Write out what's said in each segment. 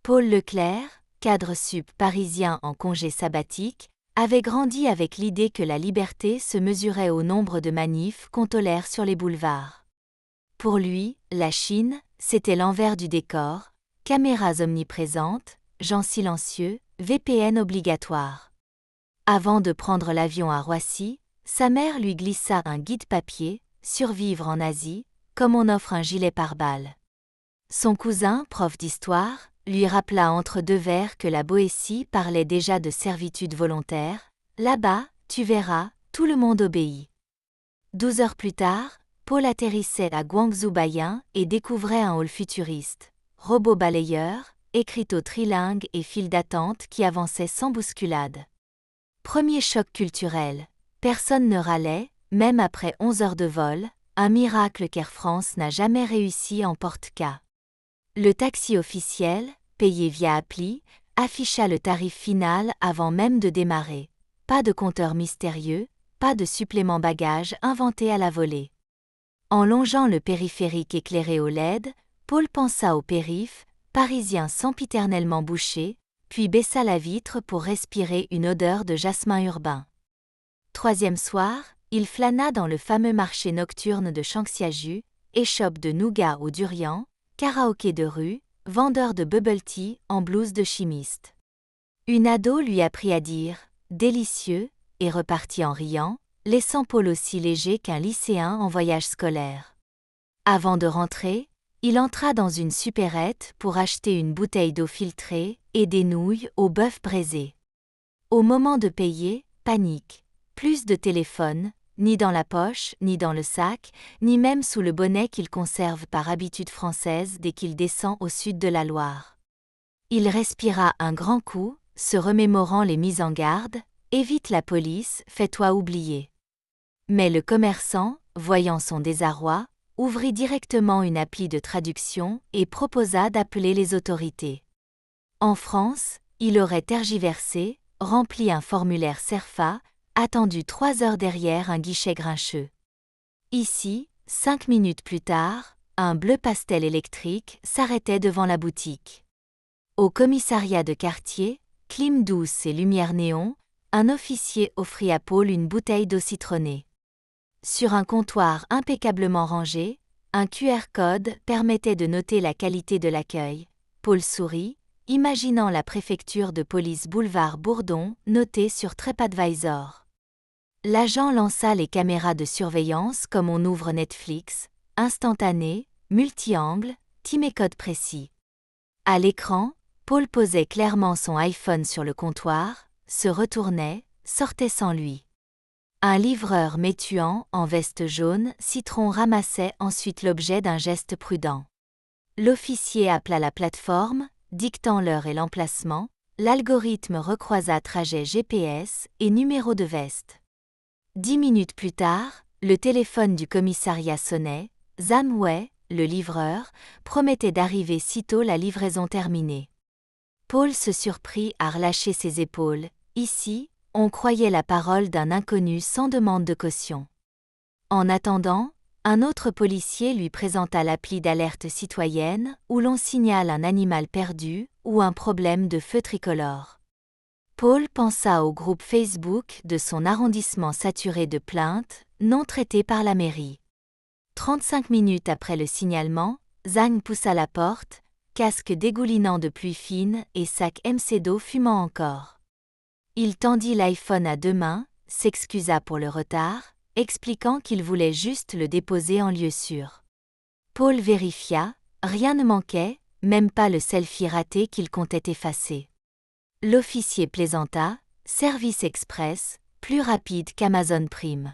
Paul Leclerc, cadre sup parisien en congé sabbatique, avait grandi avec l'idée que la liberté se mesurait au nombre de manifs qu'on tolère sur les boulevards. Pour lui, la Chine, c'était l'envers du décor, caméras omniprésentes, gens silencieux, VPN obligatoire. Avant de prendre l'avion à Roissy, sa mère lui glissa un guide papier, Survivre en Asie, comme on offre un gilet pare-balles. Son cousin, prof d'histoire, lui rappela entre deux vers que la Boétie parlait déjà de servitude volontaire. Là-bas, tu verras, tout le monde obéit. 12 heures plus tard, Paul atterrissait à Guangzhou Baiyun et découvrait un hall futuriste. Robot balayeur, écriteau trilingue et file d'attente qui avançait sans bousculade. Premier choc culturel. Personne ne râlait, même après 11 heures de vol, un miracle qu'Air France n'a jamais réussi en porte-cas. Le taxi officiel, payé via appli, afficha le tarif final avant même de démarrer. Pas de compteur mystérieux, pas de supplément bagage inventé à la volée. En longeant le périphérique éclairé au LED, Paul pensa au périph', parisien sempiternellement bouché, puis baissa la vitre pour respirer une odeur de jasmin urbain. Troisième soir, il flâna dans le fameux marché nocturne de Shanxiaju, échoppe de nougat au durian, karaoké de rue, vendeur de bubble tea en blouse de chimiste. Une ado lui apprit à dire « délicieux » et repartit en riant, laissant Paul aussi léger qu'un lycéen en voyage scolaire. Avant de rentrer, il entra dans une supérette pour acheter une bouteille d'eau filtrée et des nouilles au bœuf braisé. Au moment de payer, panique. Plus de téléphone, ni dans la poche, ni dans le sac, ni même sous le bonnet qu'il conserve par habitude française dès qu'il descend au sud de la Loire. Il respira un grand coup, se remémorant les mises en garde, « Évite la police, fais-toi oublier ». Mais le commerçant, voyant son désarroi, ouvrit directement une appli de traduction et proposa d'appeler les autorités. En France, il aurait tergiversé, rempli un formulaire CERFA, attendu 3 heures derrière un guichet grincheux. Ici, 5 minutes plus tard, un bleu pastel électrique s'arrêtait devant la boutique. Au commissariat de quartier, clim douce et lumière néon, un officier offrit à Paul une bouteille d'eau citronnée. Sur un comptoir impeccablement rangé, un QR code permettait de noter la qualité de l'accueil. Paul sourit, imaginant la préfecture de police boulevard Bourdon notée sur TripAdvisor. L'agent lança les caméras de surveillance comme on ouvre Netflix, instantané, multi-angle, timecode précis. À l'écran, Paul posait clairement son iPhone sur le comptoir, se retournait, sortait sans lui. Un livreur métuant en veste jaune citron ramassait ensuite l'objet d'un geste prudent. L'officier appela la plateforme, dictant l'heure et l'emplacement, l'algorithme recroisa trajet GPS et numéro de veste. 10 minutes plus tard, le téléphone du commissariat sonnait, Zhang Wei, le livreur, promettait d'arriver sitôt la livraison terminée. Paul se surprit à relâcher ses épaules. Ici, on croyait la parole d'un inconnu sans demande de caution. En attendant, un autre policier lui présenta l'appli d'alerte citoyenne où l'on signale un animal perdu ou un problème de feu tricolore. Paul pensa au groupe Facebook de son arrondissement saturé de plaintes, non traitées par la mairie. 35 minutes après le signalement, Zhang poussa la porte, casque dégoulinant de pluie fine et sac MC d'eau fumant encore. Il tendit l'iPhone à deux mains, s'excusa pour le retard, expliquant qu'il voulait juste le déposer en lieu sûr. Paul vérifia, rien ne manquait, même pas le selfie raté qu'il comptait effacer. L'officier plaisanta, service express, plus rapide qu'Amazon Prime.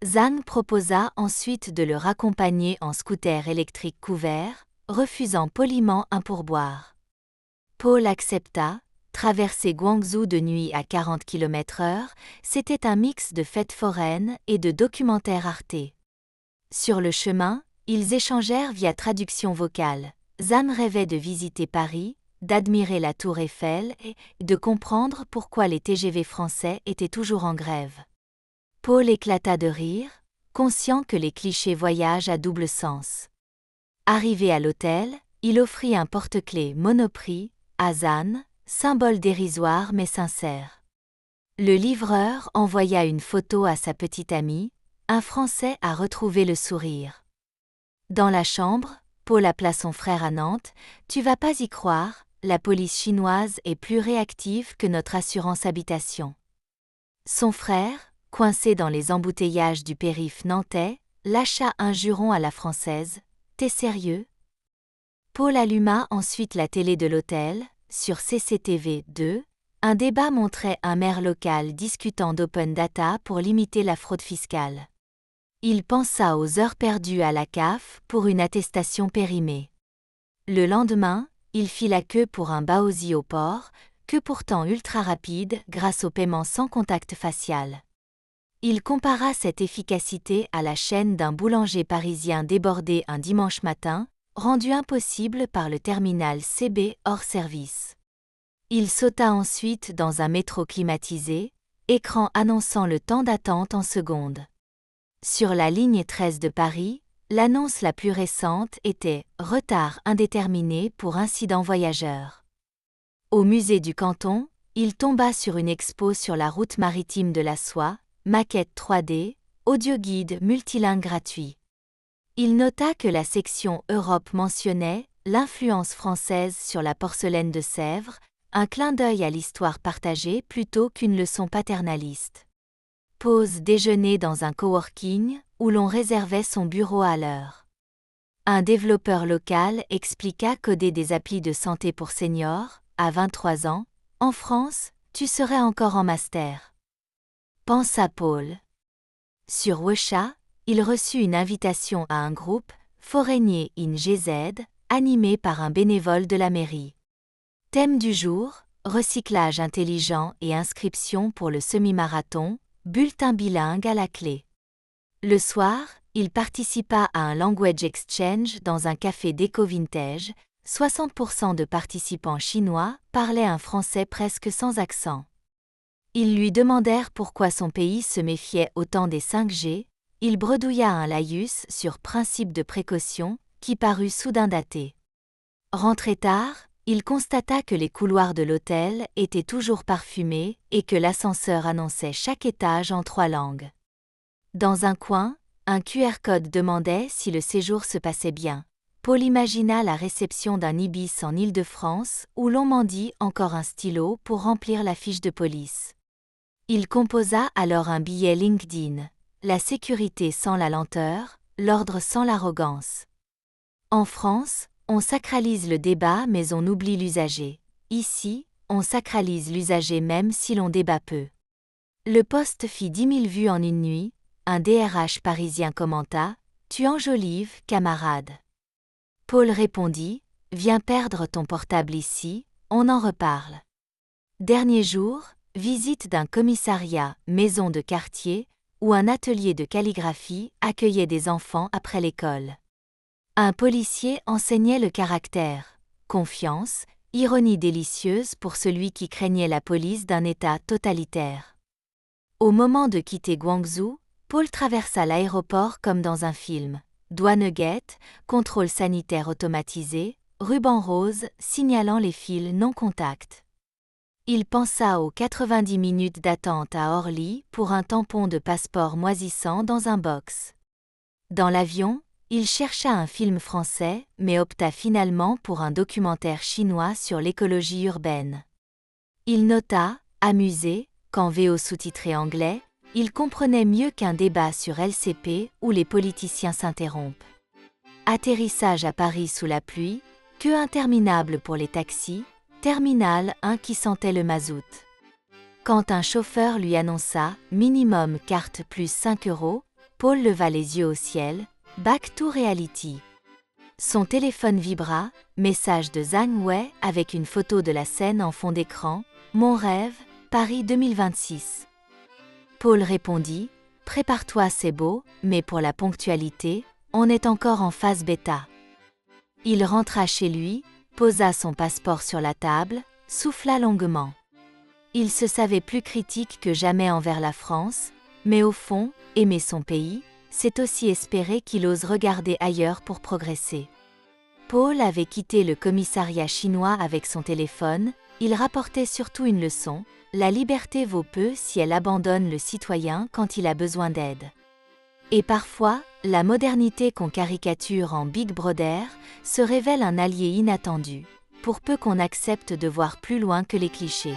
Zhang proposa ensuite de le raccompagner en scooter électrique couvert, refusant poliment un pourboire. Paul accepta. Traverser Guangzhou de nuit à 40 km/h, c'était un mix de fêtes foraines et de documentaires Arte. Sur le chemin, ils échangèrent via traduction vocale. Zhang rêvait de visiter Paris, d'admirer la Tour Eiffel et de comprendre pourquoi les TGV français étaient toujours en grève. Paul éclata de rire, conscient que les clichés voyagent à double sens. Arrivé à l'hôtel, il offrit un porte-clés Monoprix à Zan, symbole dérisoire mais sincère. Le livreur envoya une photo à sa petite amie, un Français a retrouvé le sourire. Dans la chambre, Paul appela son frère à Nantes, « Tu vas pas y croire, la police chinoise est plus réactive que notre assurance habitation. » Son frère, coincé dans les embouteillages du périph' nantais, lâcha un juron à la française, « T'es sérieux ?» Paul alluma ensuite la télé de l'hôtel, sur CCTV 2, un débat montrait un maire local discutant d'open data pour limiter la fraude fiscale. Il pensa aux heures perdues à la CAF pour une attestation périmée. Le lendemain, il fit la queue pour un Baozi au port, que pourtant ultra rapide grâce au paiement sans contact facial. Il compara cette efficacité à la chaîne d'un boulanger parisien débordé un dimanche matin, rendu impossible par le terminal CB hors service. Il sauta ensuite dans un métro climatisé, écran annonçant le temps d'attente en secondes. Sur la ligne 13 de Paris, l'annonce la plus récente était « Retard indéterminé pour incident voyageur ». Au musée du Canton, il tomba sur une expo sur la route maritime de la soie, maquette 3D, audioguide multilingue gratuit. Il nota que la section Europe mentionnait « L'influence française sur la porcelaine de Sèvres », un clin d'œil à l'histoire partagée plutôt qu'une leçon paternaliste. Pause déjeuner dans un coworking, où l'on réservait son bureau à l'heure. Un développeur local expliqua coder des applis de santé pour seniors, à 23 ans, en France, tu serais encore en master. Pensa Paul. Sur Wecha, il reçut une invitation à un groupe, Foreigner in GZ, animé par un bénévole de la mairie. Thème du jour, recyclage intelligent et inscription pour le semi-marathon, bulletin bilingue à la clé. Le soir, il participa à un language exchange dans un café d'éco-vintage, 60% de participants chinois parlaient un français presque sans accent. Ils lui demandèrent pourquoi son pays se méfiait autant des 5G, il bredouilla un laïus sur principe de précaution, qui parut soudain daté. Rentré tard, il constata que les couloirs de l'hôtel étaient toujours parfumés et que l'ascenseur annonçait chaque étage en 3 langues. Dans un coin, un QR code demandait si le séjour se passait bien. Paul imagina la réception d'un Ibis en Île-de-France où l'on mendie encore un stylo pour remplir la fiche de police. Il composa alors un billet LinkedIn. La sécurité sans la lenteur, l'ordre sans l'arrogance. En France, on sacralise le débat mais on oublie l'usager. Ici, on sacralise l'usager même si l'on débat peu. Le post fit 10 000 vues en une nuit, un DRH parisien commenta « Tu enjolives, camarade ». Paul répondit « Viens perdre ton portable ici, on en reparle ». Dernier jour, visite d'un commissariat, maison de quartier, où un atelier de calligraphie accueillait des enfants après l'école. Un policier enseignait le caractère, confiance, ironie délicieuse pour celui qui craignait la police d'un État totalitaire. Au moment de quitter Guangzhou, Paul traversa l'aéroport comme dans un film. Douane guette, contrôle sanitaire automatisé, ruban rose signalant les fils non-contact. Il pensa aux 90 minutes d'attente à Orly pour un tampon de passeport moisissant dans un box. Dans l'avion, il chercha un film français, mais opta finalement pour un documentaire chinois sur l'écologie urbaine. Il nota, amusé, qu'en VO sous-titré anglais, il comprenait mieux qu'un débat sur LCP où les politiciens s'interrompent. Atterrissage à Paris sous la pluie, queue interminable pour les taxis, terminal 1 qui sentait le mazout. Quand un chauffeur lui annonça « minimum carte plus 5 €, Paul leva les yeux au ciel. Back to reality. Son téléphone vibra, message de Zhang Wei avec une photo de la scène en fond d'écran, Mon rêve, Paris 2026. Paul répondit, prépare-toi c'est beau, mais pour la ponctualité, on est encore en phase bêta. Il rentra chez lui, posa son passeport sur la table, souffla longuement. Il se savait plus critique que jamais envers la France, mais au fond, aimer son pays, c'est aussi espérer qu'il ose regarder ailleurs pour progresser. Paul avait quitté le commissariat chinois avec son téléphone, il rapportait surtout une leçon: la liberté vaut peu si elle abandonne le citoyen quand il a besoin d'aide. Et parfois, la modernité qu'on caricature en Big Brother se révèle un allié inattendu, pour peu qu'on accepte de voir plus loin que les clichés.